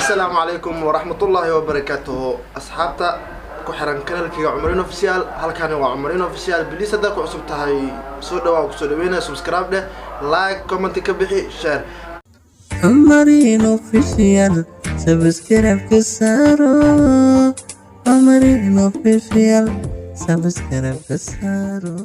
السلام عليكم ورحمة الله وبركاته أصحابتا كحران كنالكيga عمرين اوفيشال halkan waa عمرين اوفيشال بليس hadaa ku cusub tahay soo dhawaad ku soo dhaweena subscribe dheh like comment ka bixi share عمرين اوفيشال subscribe ka saaro عمرين اوفيشال subscribe ka saaro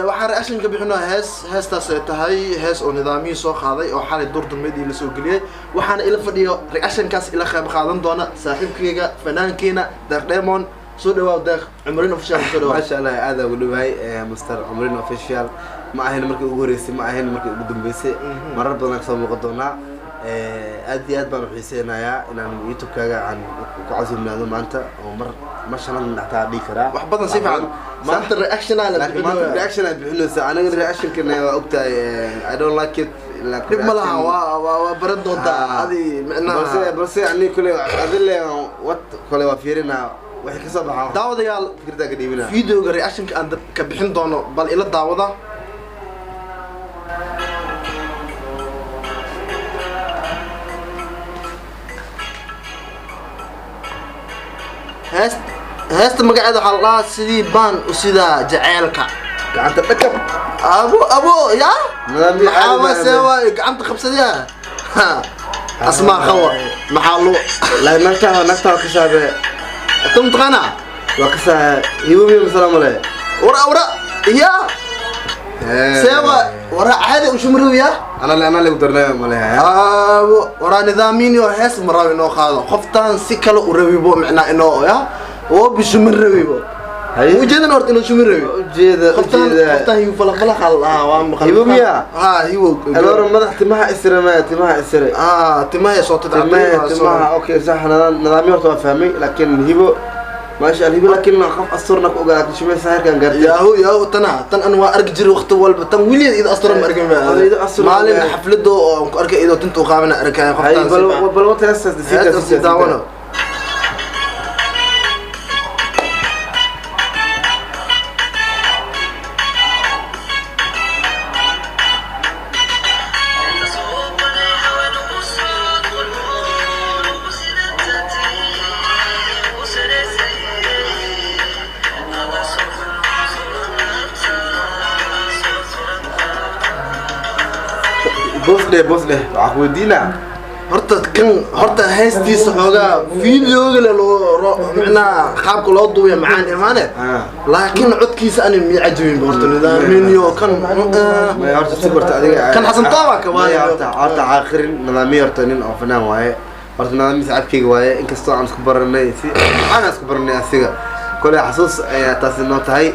waxaan reaction ka bixinaa heestaas ay tahay hees oo nidaamiyo soo qaaday oo xalay durdurmeedii la soo galiyay waxaan ila fadhiyo reaction kaas ila qayb qaadan doona saaxiibkayga fanaankeena Deeq Diamond soo dhawaad Deeq Cumreen Official soo dhawaad ما شاء الله هذا ودواي مستر عمرين اوفيشال ما ahayn markii ugu horeysay ma ahayn markii ugu dambeysay marar badan soo muuqdoona aad iyo aad baan u xiiseenayaa inaan YouTube kaaga aan ku casuumnaado maanta oo mar shanad dhaxtaa dhigi karaa wax badan si fiican maanta reaction ala reaction aad bixinaysa aniga reaction kana waa ogtahay I don't like it dib malaha waa baran doonta adi macnaha balse ani kule adile wat kule waa fiirina waxay ka soo baxaa daawadayaal fikirda ka dhiibina videoga reaction ka aan ka bixin doono bal ila daawada هست مقعد الله سيدي بان وسيدا جعيلك gacanta dhakab ابو يا محاوة سوا قعنت خبصة يا اسمع خوا محلو لا نكتا كشابه تم تغنى وكسا يومي مسلام عليه ورا يا سوا ورا عادي وشو مرو يا انا اللي قدرنا مالها ورا نظاميني وهس مراوي نو خاضو خفتان سكلو وربيبو معنا انو يا وبشو مربيبو وجدنا نورت انه شو مربي خفتان هيو فلا خلا وام يوميا هيو الور مدحت ما اسرمات ما اسري تماهي صوت تماهي اوكي صح نظامي ورطه فهمي لكن هيبو ما شاء الله هيبو لكن خف اصرنا كوغا شو ما ساهر كان قرتي ياهو تن انا ارق جري وقت والب تن ولي اذا اصرنا ما ارق مالين حفلته ارك اذا تنتو قامنا اركاي خفتان بل وقت اساس داونا بوس له عقودينا horta heestiisa xoogaa videoga loo macnaa qaabka loo duubay macaan imaane laakiin codkiisa ani mi cajabin horta nidaamiyo kan ما horta sawirta adiga kan xasan taaba ka waaye horta aakhirin nidaamiyo horta nin oo fanaan waaye horta nidaamiyo sacabkayga waaye inkastoo aan isku baranay si aan isku baranay asiga kale xasuus ayaa taasi noo tahay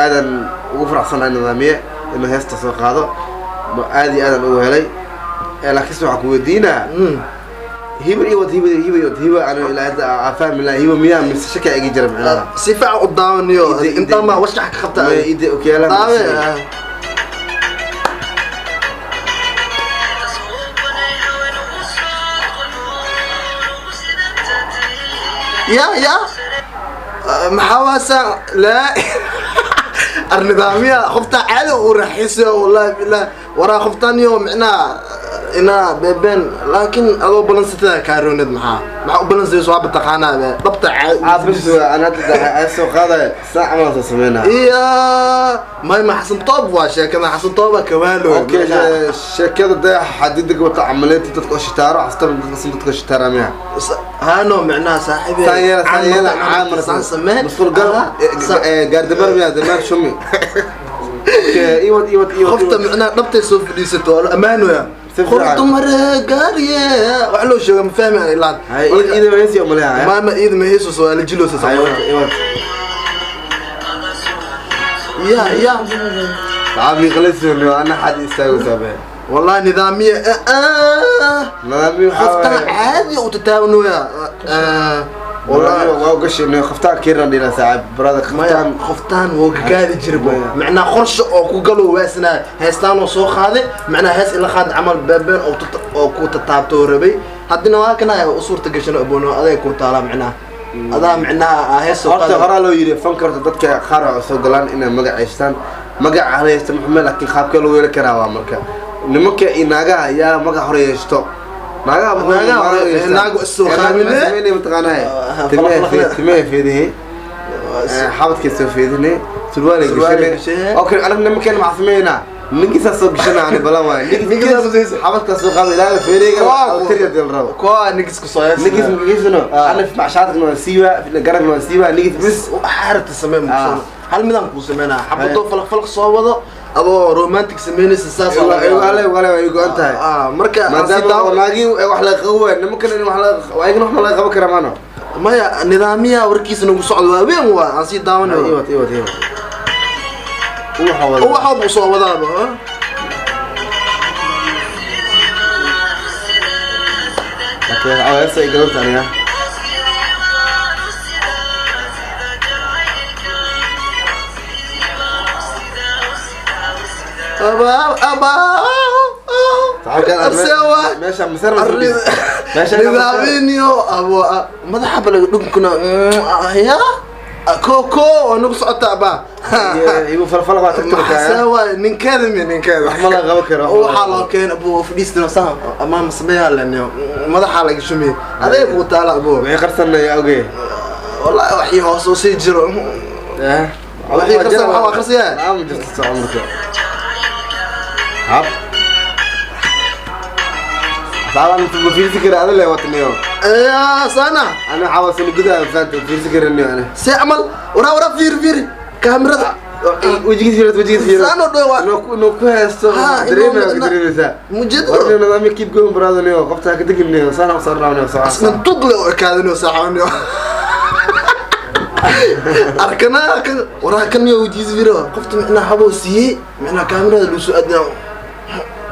aadan ugu faraxsanahay nidaamiyo inuu heesta soo qaado aadi aadan ugu helay laakiin waxa ku weydiina hiba ana ilaa afaham la hiba miyaa mis shaka igi jira macnaha si fiican u daawanayo inta ma washax ka qabta ide okiyala يا محاوسة لا النظامية خفتها عالي ورحيسة والله بالله ورا خفتان يوم معنا إنا بين لكن أبو بلنستها كاروند معها بلنس يصاب التقانا ضبط عابس أنا أسوق هذا ساعة ما تصمينها ما حسن طاب واشياء كنا حسن طابة كماله أوكي شكل ده حددك وتعملت تتقش تارو حسب تتقش تارو مياه هانو معناه صاحبي سيلا عامر سمين مسؤول قاردبر مياه دمار شمي ايوه خفت معنا ضبط يسوف ليستو امانو يا خفت مره قاريه وحلو شو ما فاهم يعني لا اذا ما يسي املها ما اذا ما يسو سؤال جلوس ايوه يا عامي خلص انا حد يستاوي سبع والله نظاميه نظاميه خفت عادي وتتاونوا يا والله وقش انه خفتان كيران دينا ساعه برادر خفتان وقاعد يجربوا معناه خرش او كقلو واسنا هيستان وسو قاده معناه هيس الا خاد عمل بابن او كو تتابتو ربي hadina waa kana ay usurta gashan aboono aday ku taala macnaa adaa macnaa heeso horta hore loo yiri fankarta dadka qaar oo soo galaan inay magaceystaan magac ahaysta maxamed laakiin qaabka loo weelay karaa waa marka nimanka inaga ayaa magac hore yeesto naago isoo qaamine mataqaanaa timay fiidihi حاولت كيسو فيدني سلوالي قشني اوكي انا لما كان مع سمينا نجي ساسو قشنا يعني بلا ما نجي حاولت كيسو قام لا فيريغا او تريد ديال الرو كو نجيس كسويس نجي شنو انا في معشاتك نو سيوا في قرق نو سيوا نجي بس حارت السمين هل مدام كو سمينا حبطو فلق سو ودا ابو رومانتيك سميني ساس ولا يقول انت marka ما دام ناقي wax la qawo nimankan wax la waayigna wax la qabo karamaano maya nidaamiya warkiisa nagu socdo waabeen waa aan si daawanayo ايوه waxa uu soo wadaaba laakiin awaysa igalantaniya aba meesha masar nidaaminiyo abo madaxa balaga dhunkuna ya كوكو ونقص عتابا يبو فلفل waa tagtay سوا ninkeeda ma la qabo karo waxa loo keen abu fadhiisna saam ama sameeyaa leenyo madaxa laga shumay adeeg uu taala abu way qarsanay awgee wallahi waxii hoos oo sii jiro waxii qarsan waxa akhriyaa am jirto saamurka hab طبعا انت في فكره هذا اللي وطنيو يا سنه انا حاول سنقدها فانت في فكره اني انا سيعمل ورا فير كاميرا وجهي سنه نو كويس دريمه مجد ورنا نظام كيب جون برادو نيو قفتها كدقني سنه وصرنا صح اصلا تطلع كادنو ساحوني arkana ورا كان وجهي فيرو قفت معنا حبوسي معنا كاميرا لو سؤالنا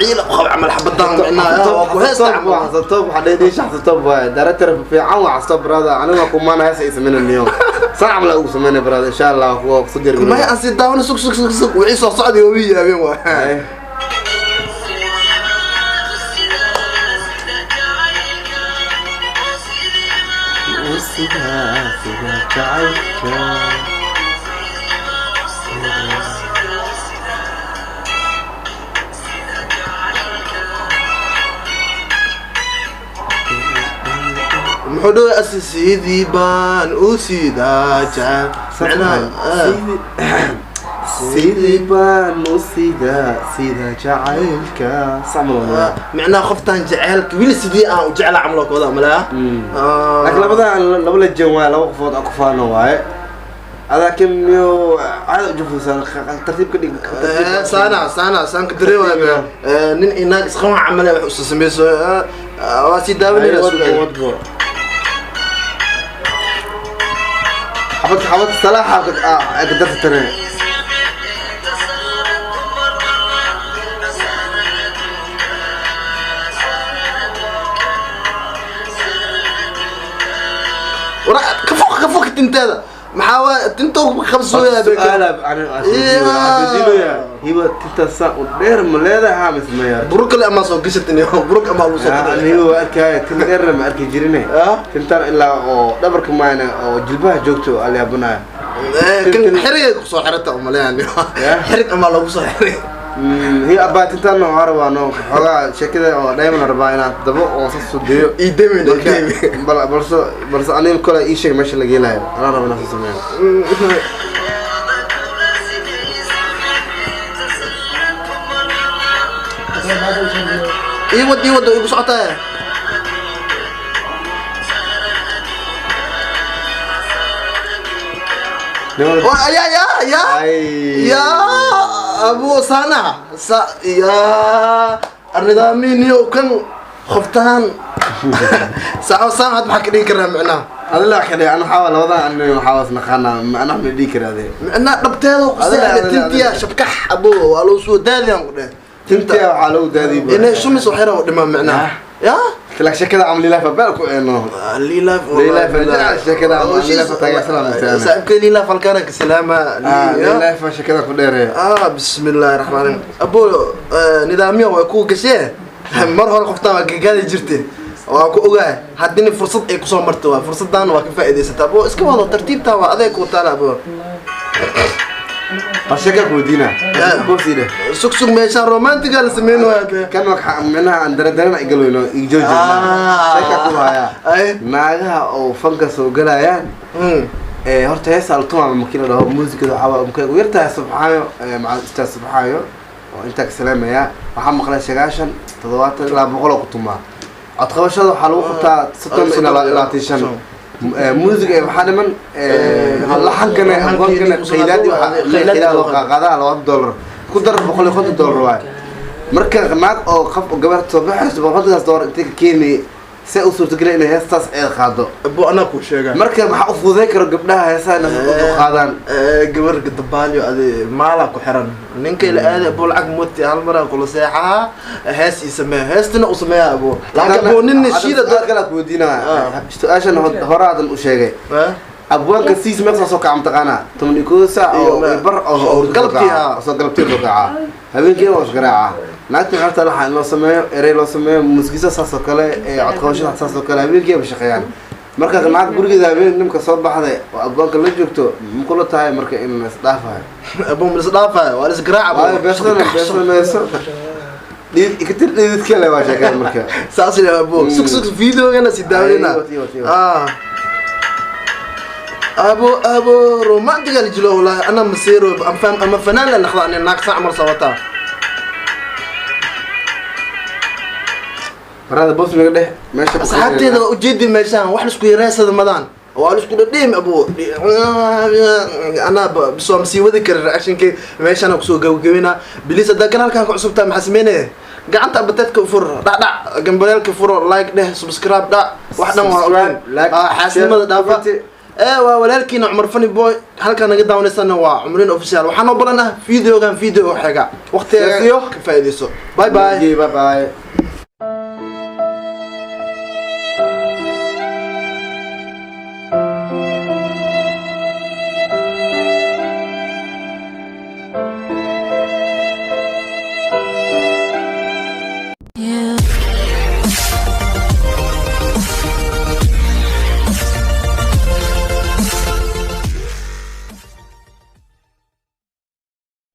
عيلة وخب عمل حبتان معنا حسطوب حديدي شحطوب دارتر في عون عصب برادا انا ما كون ما هسه يسمين اليوم صعب لا اسمين برادا ان شاء الله هو صدر ما اسي داون سوق وعيسى صعدي وبي يا بين واحد محدو أساسي بان وسيدا جان معناها سيدي بان وسيدا جعلك سامونا معناها خفتان جعلك ويل سيدي وجعل عملك وذا ملا لكن لبدا الجوال لو قفوت اقفان واي لكن يو عاد جوف ترتيب كدي سانا كدريوا نين اناق سخون عمله وحو سميسو واسي داوني رسول حبط الصلاحة قدرت ترى كفوك تنتهى محاولة تنتو خمسة يا بك أنا يا هو تنتسا ودير ملاذا حامس ميار بروك الأما صو قشتني بروك أما لو صوت يعني هو أركاي تندير ما أركي جريني تنتر إلا دبرك معنا جلبها جوكتو على أبونا كان حريق صو حرته أمال يعني حريق أما لو صو حريق هي أبا تنتر عربا نو حاجة شكله دائما أربعينات دبوا وصص الديو يدمي برس أنا كل أي شيء ماشي لقي له أنا راه نفس السمين يودي بسعته يا أبو سانا يا النظامين يوكن خفتان ساعة هاد بحكي لي كرام معنا هذا لا خلي أنا حاول وضع إنه حاول نخنا أنا من ديك هذه أنا ربطها وقصة تنتيا شبكح أبو على سود دادي أنقله تنتيا على دادي إنه شو مسوحيره قدام معنا يا لك شكله عم ليلة فبالكو إنه ليلة شكله عم ليلة فتاة سلامة سأبك ليلة فالكانك سلامة ليلة فشكله كدير بسم الله الرحمن الرحيم أبو نظامي وأكو كشيء مرة قفتها قاعد جرتي وأكو أوجا هديني فرصة إيكو مرتوا فرصة دان وكيف فائدة ستابو إسكو هذا ترتيب توا هذا يكون تلا أبو هالشكل كودينا بوسي ده سوق ماشان رومانتيك على سمين وهذا كان وقع منها عند ردنا يقولوا إنه يجوز شكل كوها أي ناقها أو فنكس وقلا يعني horta heesa alto ama makiina dhaho muusikada waxa uu ka yartahay subxaayo maca istaa subxaayo oo inta ka salaamaya waxa maqlay 90 70 ilaa 100 ku tumaa cod qabashada waxa lagu qabtaa 60 ilaa 25 muusiga waxa dhiman laxankana aqoonkana qiilaadi waxa loo qaaqadaa $2 ku dar $150 waay marka naag oo qof gabar soo baxayso $100 inta ka keenay si uu suurtagelay inay heestaas ay qaado abo ana ku sheegay marka waxa u fududay karo gabdhaha heesana u qaadaan gabar dabaaliyo adi maala ku xiran ninka ila aad abo lacag mooti hal mar ku leexaa hees ismee heestana u sameeyaa abo lacag abo nin shiida dad kala ku wadiinaa su'aashan horaadan u sheegay abwaanka siis meeqa soo kacam taqaana 12 saac oo bar oo galabtiha soo galabtiha kaca habeenkii waa shaqaaca naagta qarta la xal loo sameeyo erey loo sameeyo muusigiisa saas oo kale ee cod qabashada saas oo kale habeenkii ba shaqeeyaan marka naag gurigeeda habeen nimka soo baxday oo abwaanka la joogto ma kula tahay marka in la isdhaafayo abo ma isdhaafayo waa isgaraac beesna meeso iktir dhidid kale waa shaqeyn marka saas ila abo suk video-gana si daawina ابو رومانتيك الجلو والله انا مسير اما فنان لا نخضعني ناقص عمر صوتا هذا بوس نقده ماشي اصحابتي اذا وجدي مشان واحد اسكو يراسد مدان waa isku dhadheem abo ana soo masii wadi karin reaction kay meeshan ku soo gabagabina bilis hada kanaalka ku cusubta maxaa sameynay gacanta batadka fur dhac gambalelka furo like dheh subscribe dhac wax dhan waa ogaan xaasimada dhaafa waa walaalkiina Umar Fani Boy halka naga daawaneysana waa Umrin official waxaan oo balanah video xiga waqtiga ka faa'iideyso bye bye